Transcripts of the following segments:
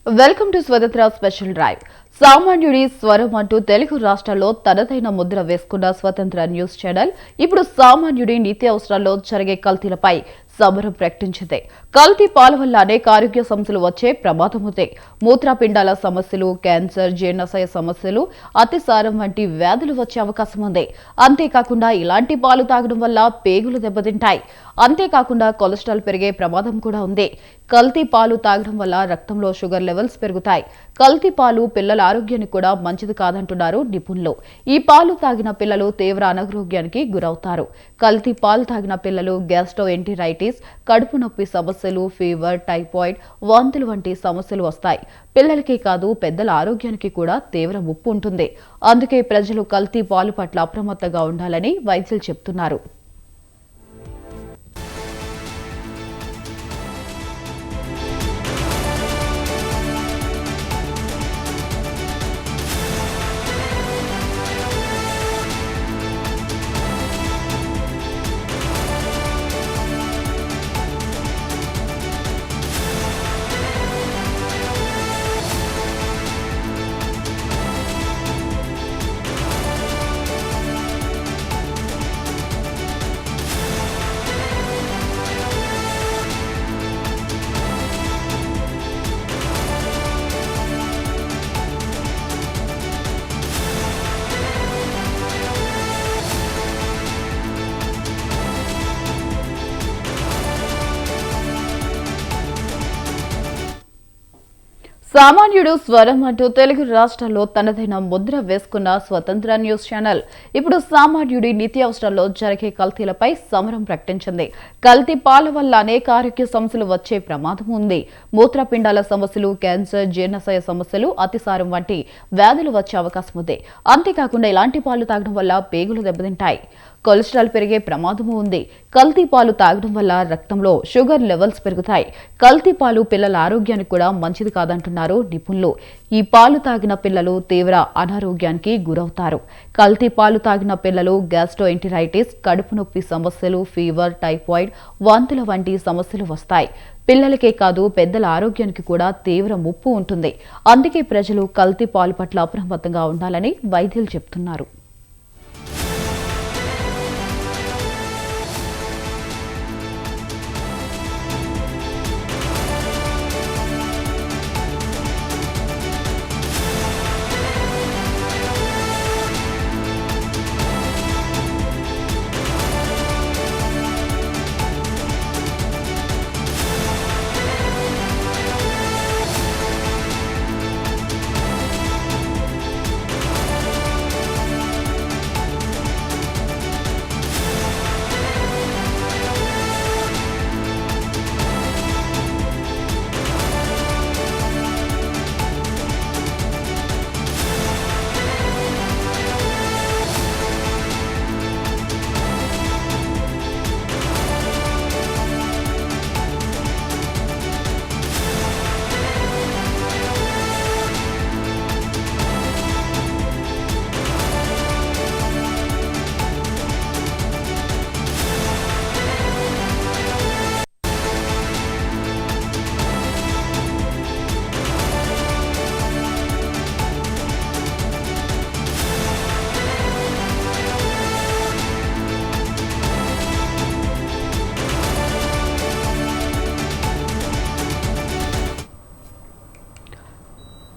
Welcome to స్వతంత్ర special drive. సామాన్యుడి స్వరం అంటూ తెలుగు రాష్ట్రాల్లో తనదైన ముద్ర వేసుకున్న స్వతంత్ర న్యూస్ ఛానల్ ఇప్పుడు సామాన్యుడి నిత్యావసరాల్లో జరిగే కల్తీలపై సమరం ప్రకటించింది. కల్తీ పాల వల్ల అనేక ఆరోగ్య సమస్యలు వచ్చే ప్రమాదం ఉంది. మూత్రపిండాల సమస్యలు, క్యాన్సర్, జీర్ణాశయ సమస్యలు, అతిసారం వంటి వ్యాధులు వచ్చే అవకాశం ఉంది. అంతేకాకుండా ఇలాంటి పాలు తాగడం వల్ల పేగులు దెబ్బతింటాయి. అంతేకాకుండా కొలెస్ట్రాల్ పెరిగే ప్రమాదం కూడా ఉంది. కల్తీ పాలు తాగడం వల్ల రక్తంలో షుగర్ లెవెల్స్ పెరుగుతాయి. కల్తీ పాలు పిల్లల ఆరోగ్యానికి కూడా మంచిది కాదంటున్నారు నిపుణులు. ఈ పాలు తాగిన పిల్లలు తీవ్ర అనారోగ్యానికి గురవుతారు. కల్తీ పాలు తాగిన పిల్లలు గ్యాస్ట్రోఎంటరైటిస్, కడుపు నొప్పి సమస్యలు, ఫీవర్, టైఫాయిడ్, వాంతులు వంటి సమస్యలు వస్తాయి. పిల్లలకే కాదు పెద్దల ఆరోగ్యానికి కూడా తీవ్ర ముప్పు ఉంటుంది. అందుకే ప్రజలు కల్తీ పాలు పట్ల అప్రమత్తంగా ఉండాలని వైద్యులు చెబుతున్నారు. సామాన్యుడు స్వరం అంటూ తెలుగు రాష్ట్రాల్లో తనదైన ముద్ర వేసుకున్న స్వతంత్ర న్యూస్ ఛానల్ ఇప్పుడు సామాన్యుడి నిత్యావసరాల్లో జరిగే కల్తీలపై సమరం ప్రకటించింది. కల్తీ పాల వల్ల అనేక ఆరోగ్య సమస్యలు వచ్చే ప్రమాదం ఉంది. మూత్రపిండాల సమస్యలు, క్యాన్సర్, జీర్ణాశయ సమస్యలు, అతిసారం వంటి వ్యాధులు వచ్చే అవకాశం ఉంది. అంతేకాకుండా ఇలాంటి పాలు తాగడం వల్ల పేగులు దెబ్బతింటాయి. కొలెస్ట్రాల్ పెరిగే ప్రమాదము ఉంది. కల్తీ పాలు తాగడం వల్ల రక్తంలో షుగర్ లెవెల్స్ పెరుగుతాయి. కల్తీ పాలు పిల్లల ఆరోగ్యానికి కూడా మంచిది కాదంటున్నారు నిపుణులు. ఈ పాలు తాగిన పిల్లలు తీవ్ర అనారోగ్యానికి గురవుతారు. కల్తీ పాలు తాగిన పిల్లలు గ్యాస్ట్రోఎంటరైటిస్, కడుపు నొప్పి సమస్యలు, ఫీవర్, టైఫాయిడ్, వాంతుల వంటి సమస్యలు వస్తాయి. పిల్లలకే కాదు పెద్దల ఆరోగ్యానికి కూడా తీవ్ర ముప్పు ఉంటుంది. అందుకే ప్రజలు కల్తీ పాలు పట్ల అప్రమత్తంగా ఉండాలని వైద్యులు చెబుతున్నారు.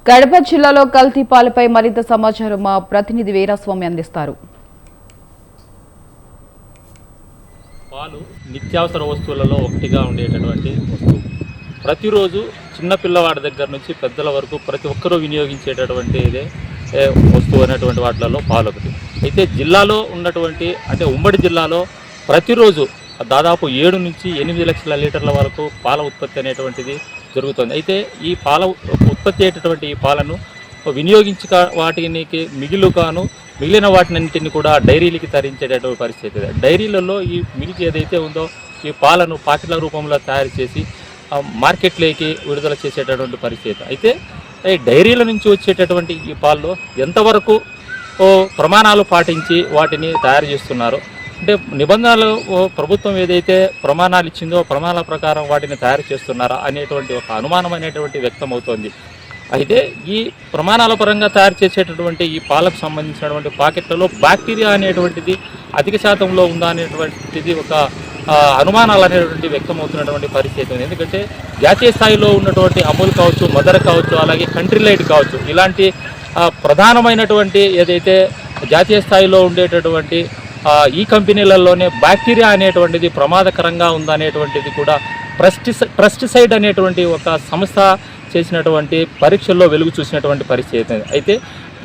కడప జిల్లాలో కల్తీ పాలపై మరింత సమాచారం మా ప్రతినిధి వీరాస్వామి అందిస్తారు. పాలు నిత్యావసర వస్తువులలో ఒకటిగా ఉండేటటువంటి వస్తువు. ప్రతిరోజు చిన్న పిల్లవాడి దగ్గర నుంచి పెద్దల వరకు ప్రతి ఒక్కరూ వినియోగించేటటువంటి ఇదే వస్తువు అనేటువంటి వాటిలలో పాలు ఒకటి. అయితే జిల్లాలో ఉన్నటువంటి ఉమ్మడి జిల్లాలో ప్రతిరోజు దాదాపు 7 నుంచి 8 లక్షల లీటర్ల వరకు పాల ఉత్పత్తి అనేటువంటిది జరుగుతుంది. అయితే ఈ పాల ఉత్పత్తి అయ్యేటటువంటి ఈ పాలను వినియోగించక వాటికి మిగిలిన వాటినన్నింటినీ కూడా డైరీలకి తరించేటటువంటి పరిస్థితి. డైరీలలో ఈ మిల్క్ ఏదైతే ఉందో ఈ పాలను పాకెట్ల రూపంలో తయారు చేసి మార్కెట్లోకి విడుదల చేసేటటువంటి పరిస్థితి. అయితే డైరీల నుంచి వచ్చేటటువంటి ఈ పాల్లో ఎంతవరకు ప్రమాణాలు పాటించి వాటిని తయారు చేస్తున్నారు, అంటే నిబంధనలు ప్రభుత్వం ఏదైతే ప్రమాణాలు ఇచ్చిందో ప్రమాణాల ప్రకారం వాటిని తయారు చేస్తున్నారా అనేటువంటి ఒక అనుమానం అనేటువంటి వ్యక్తం అవుతోంది. అయితే ఈ ప్రమాణాల పరంగా తయారు చేసేటటువంటి ఈ పాలకు సంబంధించినటువంటి పాకెట్లలో బ్యాక్టీరియా అనేటువంటిది అధిక శాతంలో ఉందా అనేటువంటిది ఒక అనుమానాలు అనేటువంటి వ్యక్తమవుతున్నటువంటి పరిస్థితి ఉంది. ఎందుకంటే జాతీయ స్థాయిలో ఉన్నటువంటి అమూల్ కావచ్చు, మదర్ కావచ్చు, అలాగే కంట్రీ లైట్ కావచ్చు, ఇలాంటి ప్రధానమైనటువంటి ఏదైతే జాతీయ స్థాయిలో ఉండేటటువంటి ఈ కంపెనీలలోనే బ్యాక్టీరియా అనేటువంటిది ప్రమాదకరంగా ఉందనేటువంటిది కూడా ట్రస్టిసైడ్ అనేటువంటి ఒక సంస్థ చేసినటువంటి పరీక్షల్లో వెలుగు చూసినటువంటి పరిస్థితి. అయితే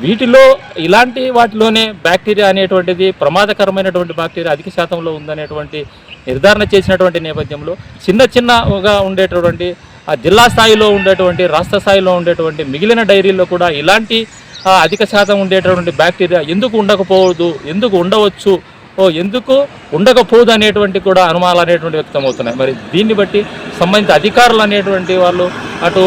వీటిలో ఇలాంటి వాటిలోనే బ్యాక్టీరియా అనేటువంటిది ప్రమాదకరమైనటువంటి బ్యాక్టీరియా అధిక శాతంలో ఉందనేటువంటి నిర్ధారణ చేసినటువంటి నేపథ్యంలో చిన్నగా ఉండేటటువంటి జిల్లా స్థాయిలో ఉండేటువంటి రాష్ట్ర స్థాయిలో ఉండేటువంటి మిగిలిన డైరీల్లో కూడా ఇలాంటి అధిక శాతం ఉండేటటువంటి బ్యాక్టీరియా ఎందుకు ఉండకపోదు, ఎందుకు ఉండవచ్చు, ఎందుకు ఉండకపోదు అనేటువంటి కూడా అనుమానాలు అనేటువంటి వ్యక్తమవుతున్నాయి. మరి దీన్ని బట్టి సంబంధిత అధికారులు అనేటువంటి వాళ్ళు అటు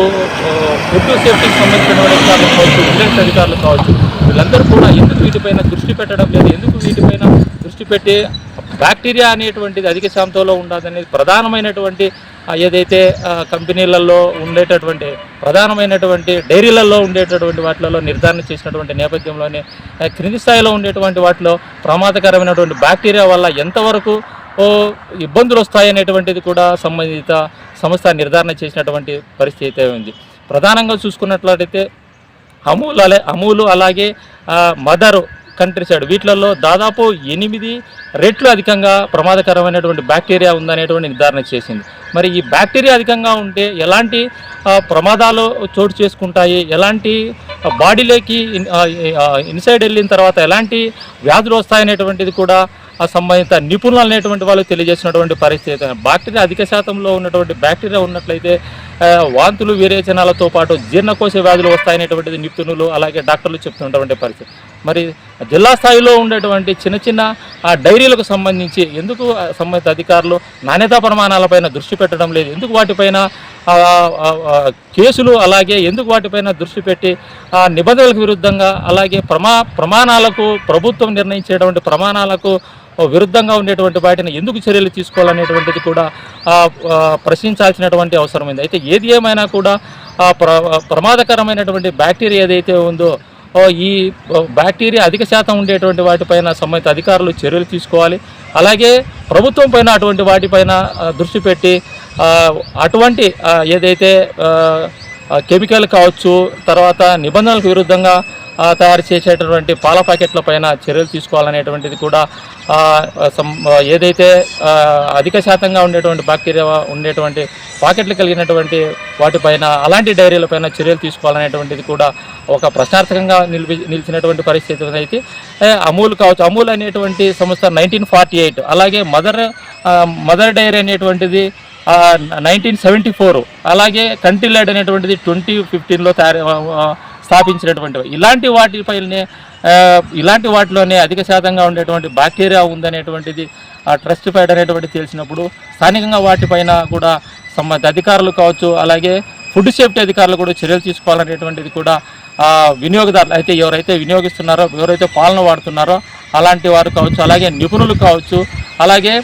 ఫుడ్ సేఫ్టీకి సంబంధించినటువంటి అధికారులు కావచ్చు, విజిలెన్స్ అధికారులు కావచ్చు, వీళ్ళందరూ కూడా ఎందుకు వీటిపైన దృష్టి పెట్టడం లేదు, ఎందుకు వీటిపైన దృష్టి పెట్టి బ్యాక్టీరియా అనేటువంటిది అధిక శాతంలో ఉండదనేది ప్రధానమైనటువంటి ఏదైతే కంపెనీలలో ఉండేటటువంటి ప్రధానమైనటువంటి డైరీలలో ఉండేటటువంటి వాటిలలో నిర్ధారణ చేసినటువంటి నేపథ్యంలోనే క్రింది స్థాయిలో ఉండేటువంటి వాటిలో ప్రమాదకరమైనటువంటి బ్యాక్టీరియా వల్ల ఎంతవరకు ఇబ్బందులు వస్తాయనేటువంటిది కూడా సంబంధిత సంస్థ నిర్ధారణ చేసినటువంటి పరిస్థితి ఉంది. ప్రధానంగా చూసుకున్నట్లయితే అమూలు అలాగే మదర్ కంట్రీ సైడ్ వీటిలలో దాదాపు 8 రెట్లు అధికంగా ప్రమాదకరమైనటువంటి బ్యాక్టీరియా ఉందనేటువంటి నిర్ధారణ చేసింది. మరి ఈ బ్యాక్టీరియా అధికంగా ఉంటే ఎలాంటి ప్రమాదాలు చోటు చేసుకుంటాయి, ఎలాంటి బాడీలోకి ఇన్సైడ్ వెళ్ళిన తర్వాత ఎలాంటి వ్యాధులు వస్తాయనేటువంటిది కూడా సంబంధిత నిపుణులు అనేటువంటి వాళ్ళు తెలియజేసినటువంటి పరిస్థితి. బ్యాక్టీరియా అధిక శాతంలో ఉన్నటువంటి బ్యాక్టీరియా ఉన్నట్లయితే వాంతులు విరేచనాలతో పాటు జీర్ణకోశ వ్యాధులు వస్తాయనేటువంటిది నిపుణులు అలాగే డాక్టర్లు చెప్తున్నటువంటి పరిస్థితి. మరి జిల్లా స్థాయిలో ఉండేటువంటి చిన్న డైరీలకు సంబంధించి ఎందుకు సంబంధిత అధికారులు నాణ్యతా ప్రమాణాలపైన దృష్టి పెట్టడం లేదు, ఎందుకు వాటిపైన కేసులు అలాగే ఎందుకు వాటిపైన దృష్టి పెట్టి నిబంధనలకు విరుద్ధంగా అలాగే ప్రమాణాలకు ప్రభుత్వం నిర్ణయించేటువంటి ప్రమాణాలకు విరుద్ధంగా ఉండేటువంటి వాటిని ఎందుకు చర్యలు తీసుకోవాలనేటువంటిది కూడా ప్రశ్నించాల్సినటువంటి అవసరం ఉంది. అయితే ఏది ఏమైనా కూడా ప్రమాదకరమైనటువంటి బ్యాక్టీరియా ఏదైతే ఉందో ఈ బ్యాక్టీరియా అధిక శాతం ఉండేటువంటి వాటిపైన సంబంధిత అధికారులు చర్యలు తీసుకోవాలి. అలాగే ప్రభుత్వం పైన అటువంటి వాటిపైన దృష్టి పెట్టి అటువంటి ఏదైతే కెమికల్ కావచ్చు, తర్వాత నిబంధనలకు విరుద్ధంగా తయారు చేసేటటువంటి పాల ప్యాకెట్ల పైన చర్యలు తీసుకోవాలనేటువంటిది కూడా ఏదైతే అధిక శాతంగా ఉండేటువంటి బ్యాక్టీరియా ఉండేటువంటి పాకెట్లు కలిగినటువంటి వాటిపైన అలాంటి డైరీలపైన చర్యలు తీసుకోవాలనేటువంటిది కూడా ఒక ప్రశ్నార్థకంగా నిలిచినటువంటి పరిస్థితి అయితే అమూల్ కావచ్చు. అమూల్ అనేటువంటి సంస్థ 1948 అలాగే మదర్ డైరీ అనేటువంటిది 1974 అలాగే కంట్రీ లైట్ అనేటువంటిది 2015లో స్థాపించినటువంటివి. ఇలాంటి వాటిలోనే అధిక శాతంగా ఉండేటువంటి బ్యాక్టీరియా ఉందనేటువంటిది ట్రస్టిఫైడ్ అనేటువంటిది తెలిసినప్పుడు స్థానికంగా వాటిపైన కూడా సంబంధిత అధికారులు కావచ్చు అలాగే ఫుడ్ సేఫ్టీ అధికారులు కూడా చర్యలు తీసుకోవాలనేటువంటిది కూడా వినియోగదారులు అయితే ఎవరైతే వినియోగిస్తున్నారో ఎవరైతే పాలన వాడుతున్నారో అలాంటి వారు కావచ్చు అలాగే నిపుణులు కావచ్చు అలాగే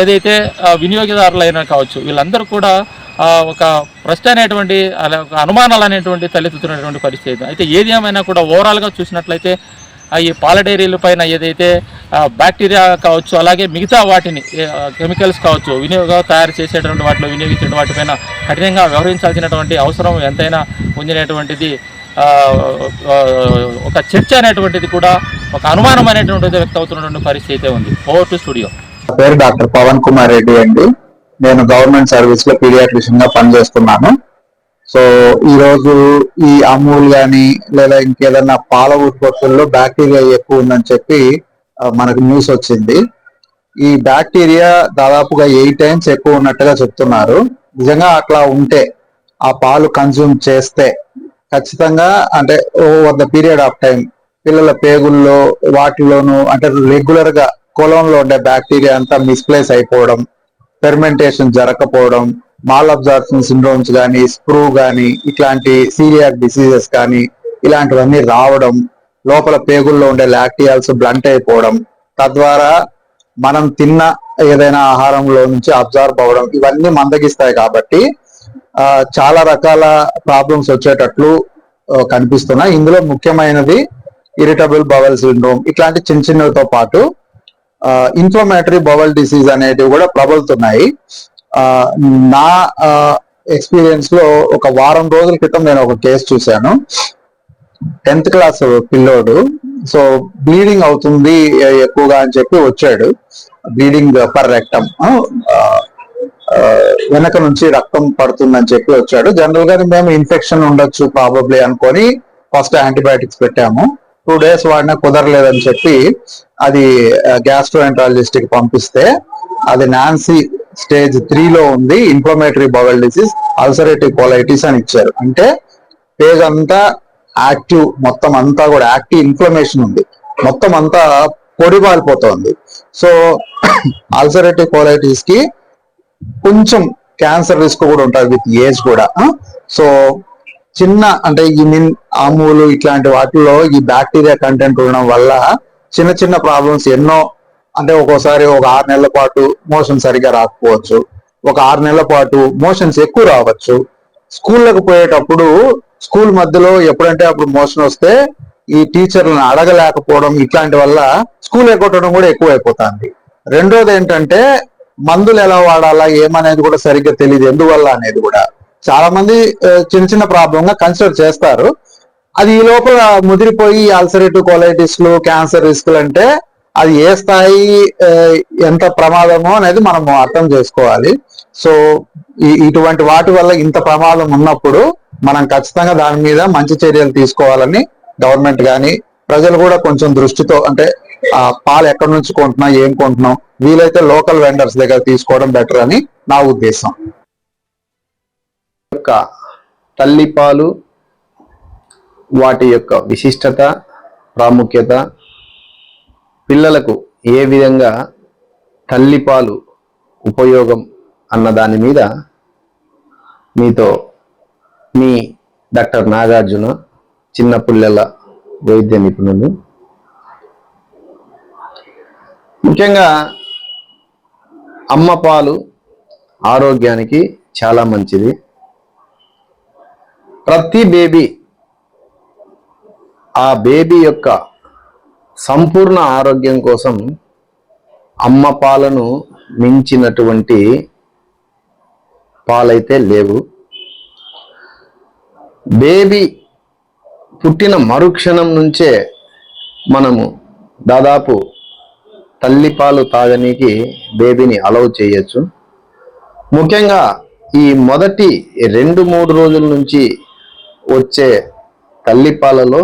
ఏదైతే వినియోగదారులైనా కావచ్చు వీళ్ళందరూ కూడా ఒక ప్రశ్న అనేటువంటి అనుమానాలు అనేటువంటి తలెత్తుతున్నటువంటి పరిస్థితి. అయితే ఏది ఏమైనా కూడా ఓవరాల్గా చూసినట్లయితే ఈ పాల డైరీల పైన ఏదైతే బ్యాక్టీరియా కావచ్చు అలాగే మిగతా వాటిని కెమికల్స్ కావచ్చు తయారు చేసేటువంటి వాటిలో వినియోగించే వాటిపైన కఠినంగా వ్యవహరించాల్సినటువంటి అవసరం ఎంతైనా ఉందినటువంటిది ఒక చర్చ అనేటువంటిది కూడా ఒక అనుమానం అనేటువంటిది వ్యక్తమవుతున్నటువంటి పరిస్థితి ఉంది. Over to studio. పేరు డాక్టర్ పవన్ కుమార్ రెడ్డి అండి. నేను గవర్నమెంట్ సర్వీస్ లో పీడియాట్రిషియన్ గా పనిచేస్తున్నాను. సో ఈ రోజు ఈ అమూల్ గాని లేదా ఇంకేదన్నా పాల ఉత్పత్తుల్లో బ్యాక్టీరియా ఎక్కువ ఉందని చెప్పి మనకు న్యూస్ వచ్చింది. ఈ బ్యాక్టీరియా దాదాపుగా 8 times ఎక్కువ ఉన్నట్టుగా చెప్తున్నారు. నిజంగా అట్లా ఉంటే ఆ పాలు కన్జ్యూమ్ చేస్తే ఖచ్చితంగా అంటే over the period of time పిల్లల పేగుల్లో వాటిలోను అంటే రెగ్యులర్ గా కొలంలో ఉండే బ్యాక్టీరియా అంతా మిస్ప్లేస్ అయిపోవడం, ఫెర్మెంటేషన్ జరగకపోవడం, మాల్ అబ్జార్ప్షన్ సిండ్రోమ్స్ కానీ స్ప్రూ కానీ ఇట్లాంటి సీరియాక్ డిసీజెస్ కానీ ఇలాంటివన్నీ రావడం, లోపల పేగుల్లో ఉండే లాక్టియాల్స్ బ్లంట్ అయిపోవడం, తద్వారా మనం తిన్న ఏదైనా ఆహారంలో నుంచి అబ్జార్బ్ అవ్వడం ఇవన్నీ మందగిస్తాయి. కాబట్టి చాలా రకాల ప్రాబ్లమ్స్ వచ్చేటట్లు కనిపిస్తున్నాయి. ఇందులో ముఖ్యమైనది ఇరిటబుల్ బవల్ సిండ్రోమ్, ఇట్లాంటి చిన్న చిన్నతో పాటు ఇన్ఫ్లమేటరీ బవల్ డిసీజ్ అనేటివి కూడా ప్రబలుతున్నాయి. నా ఎక్స్పీరియన్స్ లో ఒక వారం రోజుల క్రితం నేను ఒక కేసు చూశాను. 10th క్లాస్ పిల్లోడు, సో బ్లీడింగ్ అవుతుంది ఎక్కువగా అని చెప్పి వచ్చాడు. బ్లీడింగ్ పర్ రెక్టమ్, వెనక నుంచి రక్తం పడుతుందని చెప్పి వచ్చాడు. జనరల్ గా మేము ఇన్ఫెక్షన్ ఉండొచ్చు ప్రాబబ్లీ అనుకొని ఫస్ట్ యాంటీబయాటిక్స్ పెట్టాము. 2 days వాడినా కుదరలేదని చెప్పి అది గ్యాస్ట్రోఎంట్రాలజిస్ట్ కి పంపిస్తే అది నాన్సీ స్టేజ్ 3లో ఉంది, inflammatory bowel disease, ulcerative colitis అని ఇచ్చారు. అంటే పేజ్ అంతా యాక్టివ్, మొత్తం అంతా కూడా యాక్టివ్ ఇన్ఫ్లమేషన్ ఉంది, మొత్తం అంతా పొడిబారిపోతుంది. సో అల్సరేటివ్ కోలైటిస్ కి కొంచెం క్యాన్సర్ రిస్క్ కూడా ఉంటుంది విత్ ఏజ్ కూడా. సో చిన్న అంటే ఈ ఆమూలు ఇట్లాంటి వాటిల్లో ఈ బ్యాక్టీరియా కంటెంట్ ఉండడం వల్ల చిన్న చిన్న ప్రాబ్లమ్స్ ఎన్నో, అంటే ఒక్కోసారి ఒక 6 నెలల పాటు మోషన్ సరిగా రాకపోవచ్చు, ఒక 6 నెలల పాటు మోషన్స్ ఎక్కువ రావచ్చు. స్కూళ్ళకు పోయేటప్పుడు స్కూల్ మధ్యలో ఎప్పుడంటే అప్పుడు మోషన్ వస్తే ఈ టీచర్లను అడగలేకపోవడం, ఇట్లాంటి వల్ల స్కూల్ ఎగ్గొట్టడం కూడా ఎక్కువ అయిపోతుంది. రెండోది ఏంటంటే మందులు ఎలా వాడాలా ఏమనేది కూడా సరిగ్గా తెలియదు, ఎందువల్ల అనేది కూడా చాలా మంది చిన్న చిన్న ప్రాబ్లం గా కన్సిడర్ చేస్తారు. అది ఈ లోపల ముదిరిపోయి అల్సరేటివ్ కోలైటిస్లు, క్యాన్సర్ రిస్క్లు అంటే అది ఏ స్థాయి ఎంత ప్రమాదమో అనేది మనం అర్థం చేసుకోవాలి. సో ఇటువంటి వాటి వల్ల ఇంత ప్రమాదం ఉన్నప్పుడు మనం ఖచ్చితంగా దాని మీద మంచి చర్యలు తీసుకోవాలని గవర్నమెంట్ కానీ ప్రజలు కూడా కొంచెం దృష్టితో, అంటే పాలు ఎక్కడి నుంచి కొంటున్నాం, ఏం కొంటున్నాం, వీలైతే లోకల్ వెండర్స్ దగ్గర తీసుకోవడం బెటర్ అని నా ఉద్దేశం. తల్లిపాలు వాటి యొక్క విశిష్టత, ప్రాముఖ్యత, పిల్లలకు ఏ విధంగా తల్లిపాలు ఉపయోగం అన్న దాని మీద మీతో మీ డాక్టర్ నాగార్జున, చిన్న పిల్లల వైద్య నిపుణులు. ముఖ్యంగా అమ్మ పాలు ఆరోగ్యానికి చాలా మంచిది. ప్రతి బేబీ ఆ బేబీ యొక్క సంపూర్ణ ఆరోగ్యం కోసం అమ్మ పాలను మించినటువంటి పాలైతే లేవు. బేబీ పుట్టిన మరుక్షణం నుంచే మనము దాదాపు తల్లిపాలు తాగనీకి బేబీని అలౌ చేయొచ్చు. ముఖ్యంగా ఈ మొదటి 2-3 రోజుల నుంచి వచ్చే తల్లిపాలలో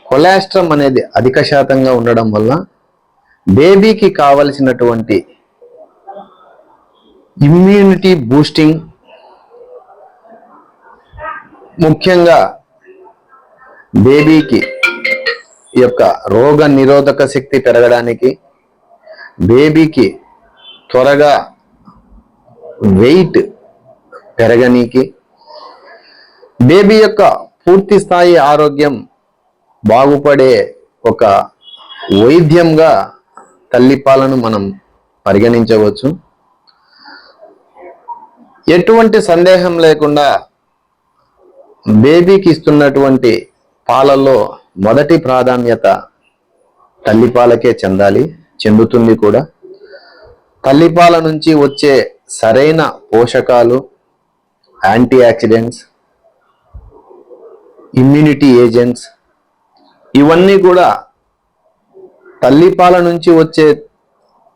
కొలెస్ట్రాల్ అనేది అధిక శాతంగా ఉండడం వల్ల బేబీకి కావలసినటువంటి ఇమ్యూనిటీ బూస్టింగ్, ముఖ్యంగా బేబీకి యొక్క రోగ నిరోధక శక్తి పెరగడానికి, బేబీకి త్వరగా వెయిట్ పెరగనీకి, బేబీ యొక్క పూర్తి స్థాయి ఆరోగ్యం బాగుపడే ఒక వైద్యంగా తల్లిపాలను మనం పరిగణించవచ్చు. ఎటువంటి సందేహం లేకుండా బేబీకి ఇస్తున్నటువంటి పాలలో మొదటి ప్రాధాన్యత తల్లిపాలకే చెందుతుంది కూడా. తల్లిపాల నుంచి వచ్చే సరైన పోషకాలు, యాంటీ ఆక్సిడెంట్స్, ఇమ్యూనిటీ ఏజెంట్స్, ఇవన్నీ కూడా తల్లిపాల నుంచి వచ్చే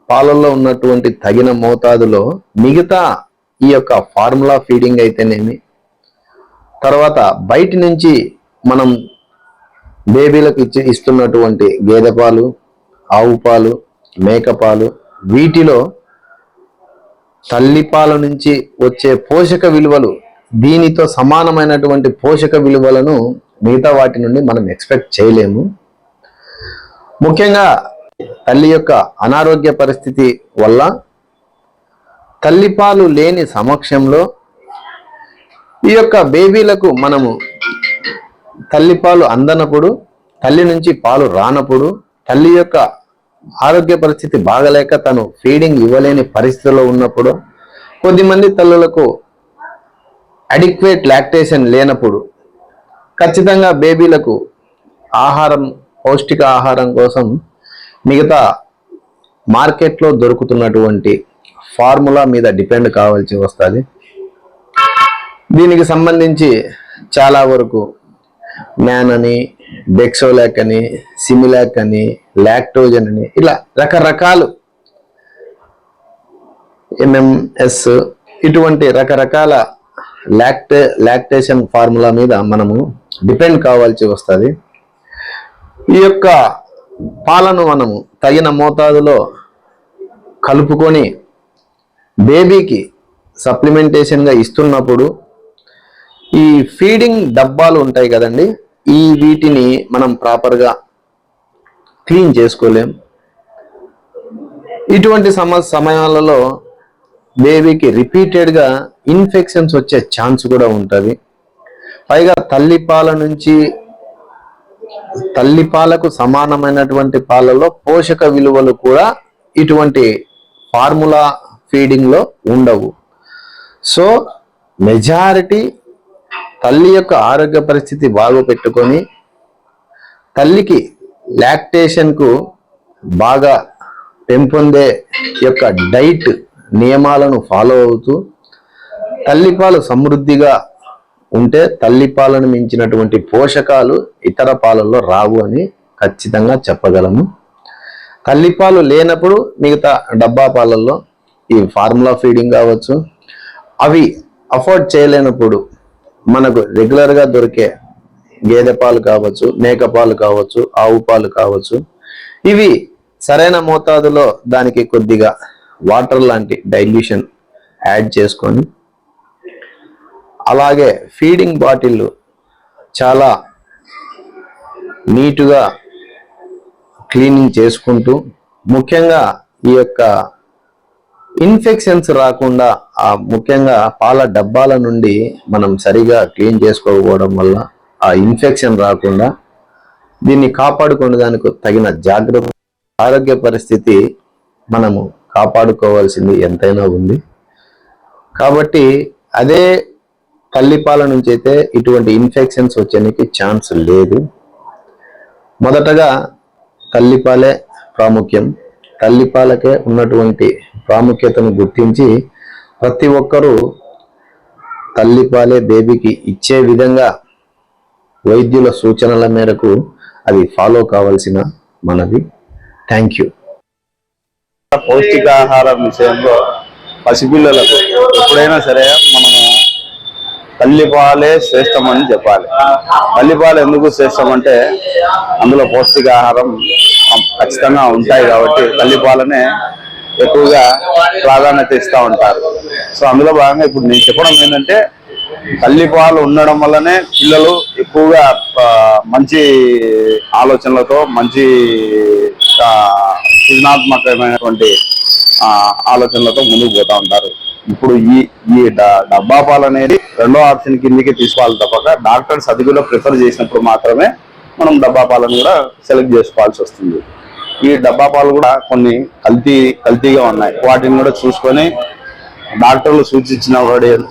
పాలల్లో ఉన్నటువంటి తగిన మోతాదులో మిగతా ఈ యొక్క ఫార్ములా ఫీడింగ్ అయితేనేమి, తర్వాత బయట నుంచి మనం బేబీలకు ఇస్తున్నటువంటి గేదె పాలు, ఆవు పాలు, మేకపాలు, వీటిలో తల్లిపాల నుంచి వచ్చే పోషక విలువలు, దీనితో సమానమైనటువంటి పోషక విలువలను మిగతా వాటి నుండి మనం ఎక్స్పెక్ట్ చేయలేము. ముఖ్యంగా తల్లి యొక్క అనారోగ్య పరిస్థితి వల్ల తల్లిపాలు లేని సమక్షంలో ఈ యొక్క బేబీలకు మనము తల్లిపాలు అందనప్పుడు, తల్లి నుంచి పాలు రానప్పుడు, తల్లి యొక్క ఆరోగ్య పరిస్థితి బాగలేక తను ఫీడింగ్ ఇవ్వలేని పరిస్థితిలో ఉన్నప్పుడు, కొద్దిమంది తల్లులకు అడిక్వేట్ లాక్టేషన్ లేనప్పుడు ఖచ్చితంగా బేబీలకు ఆహారం, పౌష్టిక ఆహారం కోసం మిగతా మార్కెట్లో దొరుకుతున్నటువంటి ఫార్ములా మీద డిపెండ్ కావాల్సి వస్తుంది. దీనికి సంబంధించి చాలా వరకు మ్యాన్ అని, డెక్సోలాక్ అని, సిమిలాక్ అని, లాక్టోజన్ అని ఇలా రకరకాలు ఎంఎంఎస్ ఇటువంటి రకరకాల లాక్టేషన్ ఫార్ములా మీద మనము డిపెండ్ కావాల్సి వస్తుంది. ఈ యొక్క పాలను మనము తగిన మోతాదులో కలుపుకొని బేబీకి సప్లిమెంటేషన్గా ఇస్తున్నప్పుడు ఈ ఫీడింగ్ డబ్బాలు ఉంటాయి కదండి, వీటిని మనం ప్రాపర్గా క్లీన్ చేసుకోలేం. ఇటువంటి సమయాలలో బేబీకి రిపీటెడ్గా ఇన్ఫెక్షన్స్ వచ్చే ఛాన్స్ కూడా ఉంటుంది. పైగా తల్లిపాలకు సమానమైనటువంటి పాలలో పోషక విలువలు కూడా ఇటువంటి ఫార్ములా ఫీడింగ్లో ఉండవు. సో మెజారిటీ తల్లి యొక్క ఆరోగ్య పరిస్థితి బాగుపెట్టుకొని తల్లికి లాక్టేషన్కు బాగా పెంపొందే యొక్క డైట్ నియమాలను ఫాలో అవుతూ తల్లిపాలు సమృద్ధిగా ఉంటే తల్లిపాలను మించినటువంటి పోషకాలు ఇతర పాలల్లో రావు అని ఖచ్చితంగా చెప్పగలము. తల్లిపాలు లేనప్పుడు మిగతా డబ్బా పాలల్లో ఈ ఫార్ములా ఫీడింగ్ కావచ్చు, అవి అఫోర్డ్ చేయలేనప్పుడు మనకు రెగ్యులర్గా దొరికే గేదె పాలు కావచ్చు, మేక పాలు కావచ్చు, ఆవు పాలు కావచ్చు, ఇవి సరైన మోతాదులో దానికి కొద్దిగా వాటర్ లాంటి డైల్యూషన్ యాడ్ చేసుకొని, అలాగే ఫీడింగ్ బాటిల్ చాలా నీటుగా క్లీనింగ్ చేసుకుంటూ, ముఖ్యంగా ఈ యొక్క ఇన్ఫెక్షన్స్ రాకుండా ముఖ్యంగా పాల డబ్బాల నుండి మనం సరిగా క్లీన్ చేసుకోకపోవడం వల్ల ఆ ఇన్ఫెక్షన్ రాకుండా దీన్ని కాపాడుకునేదానికి తగిన జాగ్రత్త, ఆరోగ్య పరిస్థితి మనము కాపాడుకోవాల్సింది ఎంతైనా ఉంది. కాబట్టి అదే తల్లిపాల నుంచి అయితే ఇటువంటి ఇన్ఫెక్షన్స్ వచ్చేందుకు ఛాన్స్ లేదు. మొదటగా తల్లిపాలే ప్రాముఖ్యం. తల్లిపాలకే ఉన్నటువంటి ప్రాముఖ్యతను గుర్తించి ప్రతి ఒక్కరూ తల్లిపాలే బేబీకి ఇచ్చే విధంగా వైద్యుల సూచనల మేరకు అది ఫాలో కావాల్సిన మనవి. Thank you. పౌష్టికాహారం విషయంలో పసిపిల్లలకు ఎప్పుడైనా సరే మనము తల్లిపాలే శ్రేష్టమని చెప్పాలి. తల్లిపాలు ఎందుకు శ్రేష్టమంటే అందులో పౌష్టికాహారం ఖచ్చితంగా ఉంటాయి కాబట్టి తల్లిపాలనే ఎక్కువగా ప్రాధాన్యత ఇస్తూ ఉంటారు. సో అందులో భాగంగా ఇప్పుడు నేను చెప్పడం ఏంటంటే తల్లిపాలు ఉండడం వల్లనే పిల్లలు ఎక్కువగా మంచి ఆలోచనలతో, మంచి సృజనాత్మకమైనటువంటి ఆలోచనలతో ముందుకు పోతూ ఉంటారు. ఇప్పుడు ఈ డబ్బా పాలు అనేది రెండో ఆప్షన్ కిందకి తీసుకోవాలి తప్పక డాక్టర్స్ అది కూడా ప్రిఫర్ చేసినప్పుడు మాత్రమే మనం డబ్బా పాలను కూడా సెలెక్ట్ చేసుకోవాల్సి వస్తుంది. ఈ డబ్బా పాలు కూడా కొన్ని కల్తీగా ఉన్నాయి. వాటిని కూడా చూసుకొని డాక్టర్లు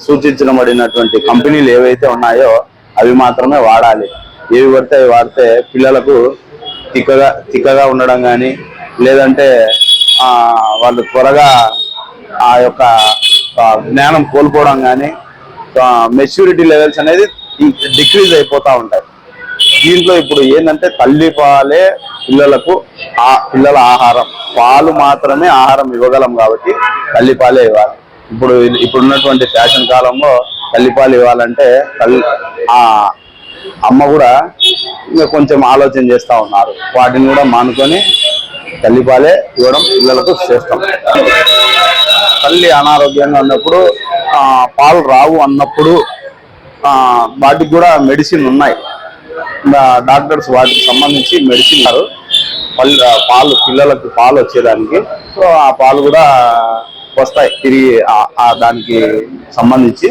సూచించబడినటువంటి కంపెనీలు ఏవైతే ఉన్నాయో అవి మాత్రమే వాడాలి. ఏవి పడితే అవి వాడితే పిల్లలకు తిక్కగా ఉండడం కానీ, లేదంటే వాళ్ళు త్వరగా ఆ యొక్క జ్ఞానం కోల్పోవడం కానీ, మెచ్యూరిటీ లెవెల్స్ అనేది డిక్రీజ్ అయిపోతూ ఉంటాయి. దీంట్లో ఇప్పుడు ఏంటంటే తల్లిపాలే పిల్లల ఆహారం. పాలు మాత్రమే ఆహారం ఇవ్వగలం కాబట్టి తల్లిపాలే ఇవ్వాలి. ఇప్పుడున్నటువంటి ఫ్యాషన్ కాలంలో తల్లిపాలు ఇవ్వాలంటే అమ్మ కూడా ఇంకా కొంచెం ఆలోచన చేస్తూ ఉన్నారు. వాటిని కూడా మానుకొని తల్లిపాలే ఇవ్వడం పిల్లలకు శ్రేష్టం. తల్లి అనారోగ్యంగా ఉన్నప్పుడు పాలు రావు అన్నప్పుడు వాటికి కూడా మెడిసిన్ ఉన్నాయి. డాక్టర్స్ వాటికి సంబంధించి మెడిసిన్ పిల్లలకు పాలు వచ్చేదానికి. సో ఆ పాలు కూడా వస్తాయి తిరిగి దానికి సంబంధించి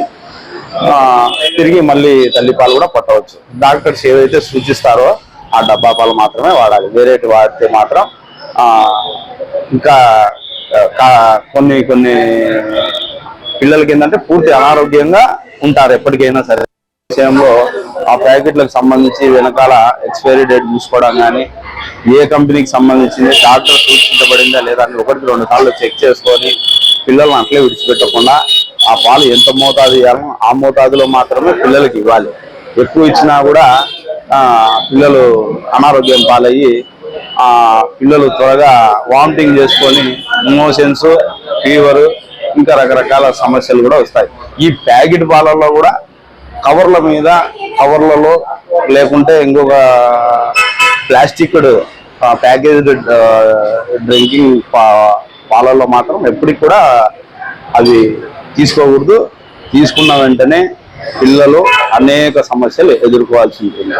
తిరిగి మళ్ళీ తల్లిపాలు కూడా పట్టవచ్చు. డాక్టర్స్ ఏదైతే సూచిస్తారో ఆ డబ్బా పాలు మాత్రమే వాడాలి. వేరేటి వాడితే మాత్రం ఇంకా కొన్ని పిల్లలకి ఏంటంటే పూర్తి అనారోగ్యంగా ఉంటారు ఎప్పటికైనా సరే. విషయంలో ఆ ప్యాకెట్లకు సంబంధించి వెనకాల ఎక్స్పైరీ డేట్ చూసుకోవడం కానీ, ఏ కంపెనీకి సంబంధించింది డాక్టర్ సూచించబడిందా లేదా అని 1-2 సార్లు చెక్ చేసుకొని పిల్లలను అట్లే విడిచిపెట్టకుండా ఆ పాలు ఎంత మోతాదు ఇవ్వాలో ఆ మోతాదులో మాత్రమే పిల్లలకి ఇవ్వాలి. ఎక్కువ ఇచ్చినా కూడా పిల్లలు అనారోగ్యం పాలయ్యి పిల్లలు త్వరగా వామిటింగ్ చేసుకొని మోషన్స్, ఫీవర్ ఇంకా రకరకాల సమస్యలు కూడా వస్తాయి. ఈ ప్యాకెట్ పాలల్లో కూడా కవర్లలో లేకుంటే ఇంకొక ప్లాస్టిక్ ప్యాకేజ్డ్ డ్రింకింగ్ పాలల్లో మాత్రం ఎప్పటికి కూడా అవి తీసుకోకూడదు. తీసుకున్న వెంటనే పిల్లలు అనేక సమస్యలు ఎదుర్కోవాల్సి ఉంటుంది.